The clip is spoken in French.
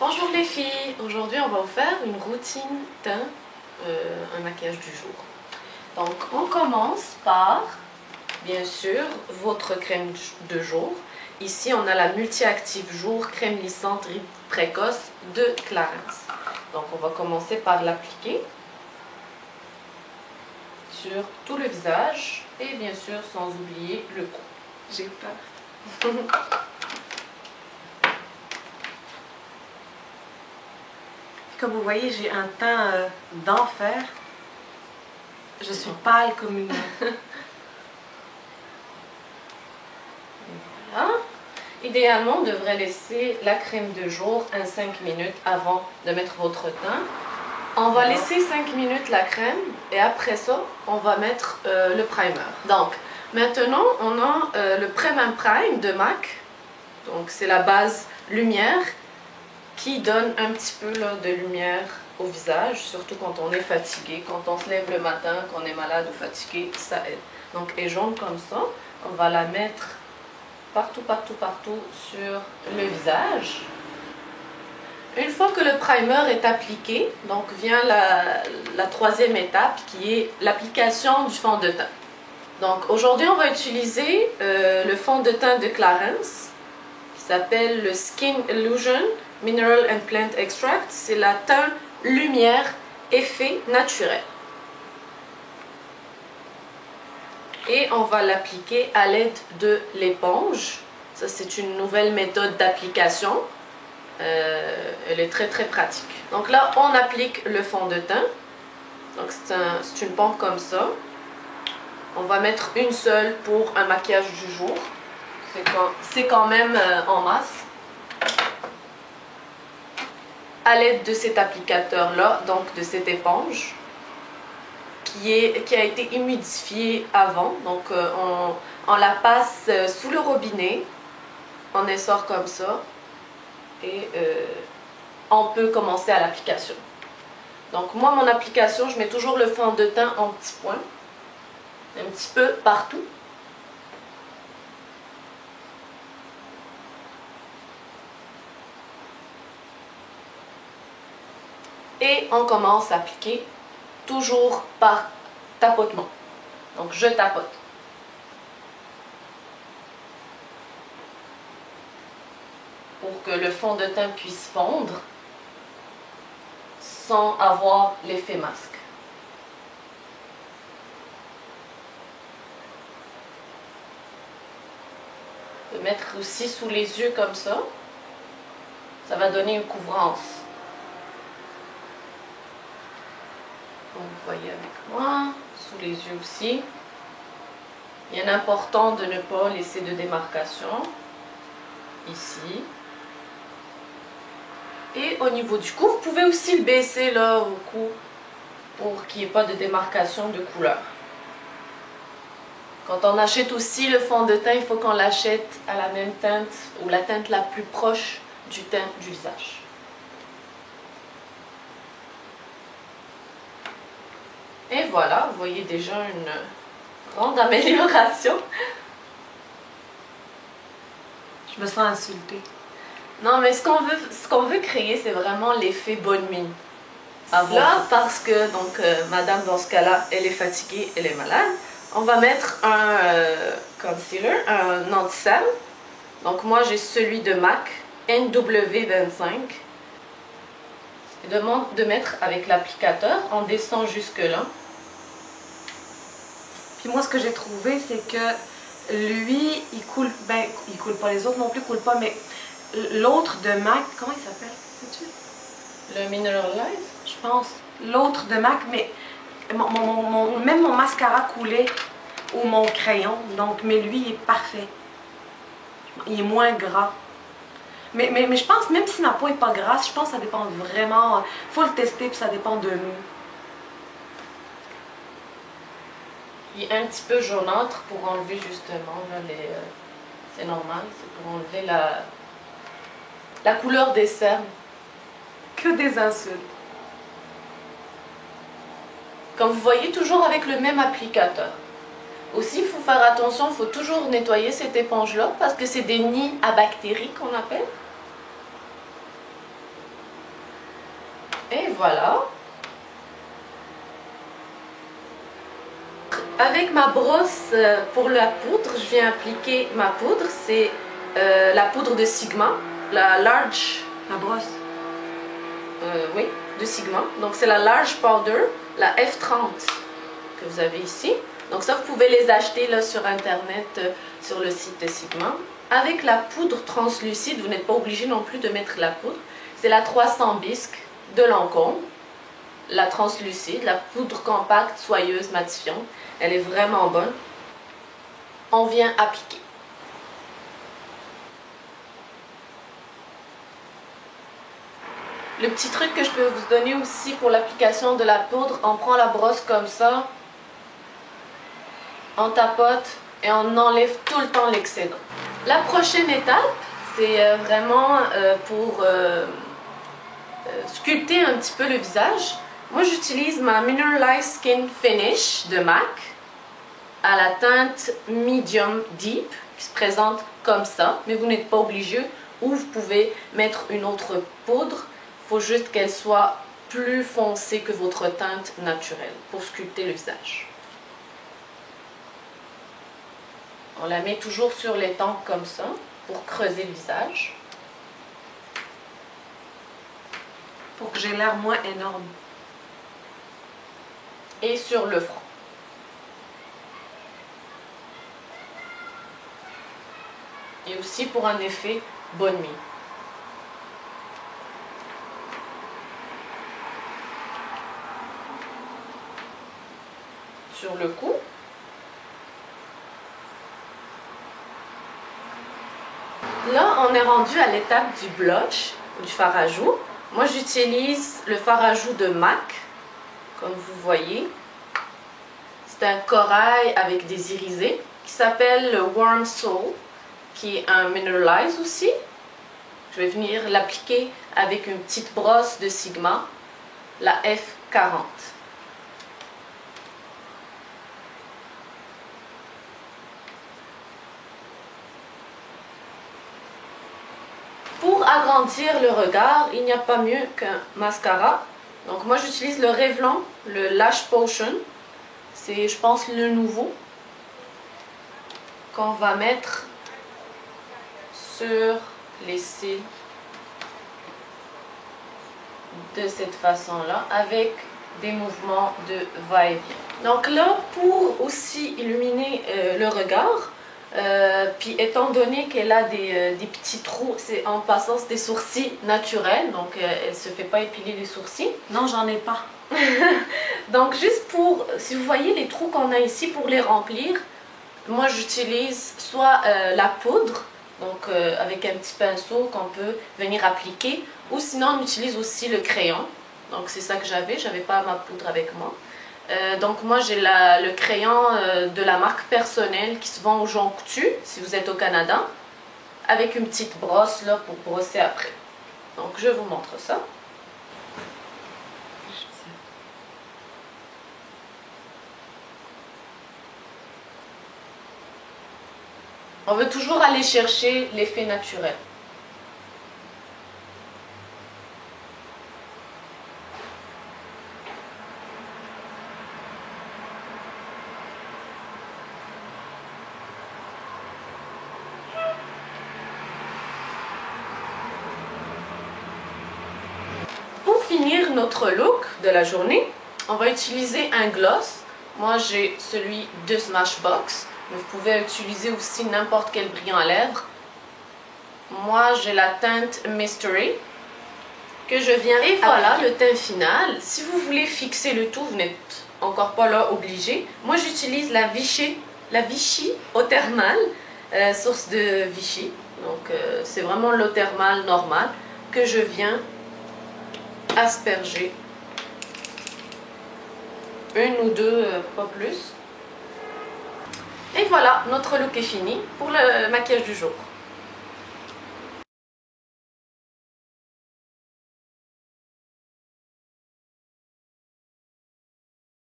Bonjour les filles, aujourd'hui on va vous faire une routine teint, un maquillage du jour. Donc on commence par, bien sûr, votre crème de jour. Ici on a la multi-active jour crème lissante rides précoce de Clarins. Donc on va commencer par l'appliquer sur tout le visage et bien sûr sans oublier le cou. J'ai peur. Comme vous voyez, j'ai un teint d'enfer. Je suis pâle comme une... Voilà. Idéalement, on devrait laisser la crème de jour 5 minutes avant de mettre votre teint. On va laisser 5 minutes la crème et après ça, on va mettre le primer. Donc, maintenant, on a le Prem & Prime de MAC. Donc, c'est la base lumière qui donne un petit peu là, de lumière au visage, surtout quand on est fatigué, quand on se lève le matin, qu'on est malade ou fatigué, ça aide. Donc, elle est jaune comme ça. On va la mettre partout sur le visage. Une fois que le primer est appliqué, donc vient la troisième étape qui est l'application du fond de teint. Donc aujourd'hui on va utiliser le fond de teint de Clarins qui s'appelle le Skin Illusion Mineral and Plant Extract. C'est la teint lumière effet naturel. Et on va l'appliquer à l'aide de l'éponge. Ça c'est une nouvelle méthode d'application. Elle est très pratique. Donc là, on applique le fond de teint. Donc c'est une pompe comme ça. On va mettre une seule pour un maquillage du jour. C'est quand même en masse. À l'aide de cet applicateur-là, donc de cette éponge, qui a été humidifiée avant. Donc on la passe sous le robinet. On essore comme ça. Et on peut commencer à l'application. Donc moi, mon application, je mets toujours le fond de teint en petits points, un petit peu partout. Et on commence à appliquer toujours par tapotement. Donc je tapote. Pour que le fond de teint puisse fondre sans avoir l'effet masque. On peut mettre aussi sous les yeux comme ça. Ça va donner une couvrance. Donc vous voyez avec moi, sous les yeux aussi. Bien important de ne pas laisser de démarcation. Ici. Et au niveau du cou, vous pouvez aussi le baisser là au cou pour qu'il n'y ait pas de démarcation de couleur. Quand on achète aussi le fond de teint, il faut qu'on l'achète à la même teinte ou la teinte la plus proche du teint du visage. Et voilà, vous voyez déjà une grande amélioration. Je me sens insultée. Non, mais ce qu'on veut créer, c'est vraiment l'effet bonne mine. Là, parce que donc madame, dans ce cas-là, elle est fatiguée, elle est malade, on va mettre un concealer, un anti-cerne. Donc moi, j'ai celui de MAC, NW25. Je demande de mettre avec l'applicateur, on descend jusque-là. Puis moi, ce que j'ai trouvé, c'est que lui, il coule pas, les autres non plus coulent pas, mais l'autre de MAC, comment il s'appelle? Sais-tu? Le Mineralize? Je pense. L'autre de MAC, mais même mon mascara coulait ou mon crayon, donc, mais lui, il est parfait. Il est moins gras. Mais je pense, même si ma peau n'est pas grasse, je pense que ça dépend vraiment. Il faut le tester, puis ça dépend de nous. Il est un petit peu jaunâtre pour enlever justement, c'est normal, c'est pour enlever la couleur des cernes. Que des insultes. Comme vous voyez, toujours avec le même applicateur. Aussi, il faut faire attention, il faut toujours nettoyer cette éponge-là parce que c'est des nids à bactéries qu'on appelle. voilà. Avec ma brosse pour la poudre, je viens appliquer ma poudre. C'est la poudre de Sigma, la Large. La brosse. Oui, de Sigma. Donc c'est la Large Powder, la F30 que vous avez ici. Donc ça, vous pouvez les acheter là sur internet, sur le site de Sigma. Avec la poudre translucide, vous n'êtes pas obligé non plus de mettre la poudre. C'est la 300 bisque de Lancôme, la translucide, la poudre compacte, soyeuse, matifiante. Elle est vraiment bonne. On vient appliquer. Le petit truc que je peux vous donner aussi pour l'application de la poudre, on prend la brosse comme ça, on tapote et on enlève tout le temps l'excédent. La prochaine étape, c'est vraiment pour sculpter un petit peu le visage. Moi, j'utilise ma Mineralized Skin Finish de MAC à la teinte Medium Deep qui se présente comme ça, mais vous n'êtes pas obligé, ou vous pouvez mettre une autre poudre. Il faut juste qu'elle soit plus foncée que votre teinte naturelle pour sculpter le visage. On la met toujours sur les tempes comme ça pour creuser le visage. Pour que j'ai l'air moins énorme. Et sur le front. Et aussi pour un effet bonne mine. Sur le cou. Là, on est rendu à l'étape du blush, du fard à joues. Moi, j'utilise le fard à joues de MAC, comme vous voyez. C'est un corail avec des irisés qui s'appelle le Warm Soul, qui est un Mineralize aussi. Je vais venir l'appliquer avec une petite brosse de Sigma, la F40. Pour agrandir le regard, il n'y a pas mieux qu'un mascara. Donc moi j'utilise le Revlon, le Lash Potion. C'est, je pense, le nouveau qu'on va mettre sur les cils de cette façon-là, avec des mouvements de va-et-vient. Donc là, pour aussi illuminer le regard, puis étant donné qu'elle a des petits trous, c'est en passant c'est des sourcils naturels, donc elle ne se fait pas épiler les sourcils. Non, j'en ai pas. Donc juste pour, si vous voyez les trous qu'on a ici, pour les remplir, moi j'utilise soit la poudre, donc avec un petit pinceau qu'on peut venir appliquer, ou sinon on utilise aussi le crayon. Donc c'est ça que j'avais pas ma poudre avec moi. Donc moi j'ai le crayon de la marque personnelle qui se vend au Jean Coutu, si vous êtes au Canada, avec une petite brosse là pour brosser après. Donc je vous montre ça. On veut toujours aller chercher l'effet naturel. Pour finir notre look de la journée, on va utiliser un gloss. Moi j'ai celui de Smashbox. Vous pouvez utiliser aussi n'importe quel brillant à lèvres. Moi, j'ai la teinte Mystery que je viens. Et voilà le teint final. Si vous voulez fixer le tout, vous n'êtes encore pas là obligé. Moi, j'utilise la Vichy eau thermale, source de Vichy. Donc, c'est vraiment l'eau thermale normale que je viens asperger. Une ou deux, pas plus. Et voilà, notre look est fini pour le maquillage du jour.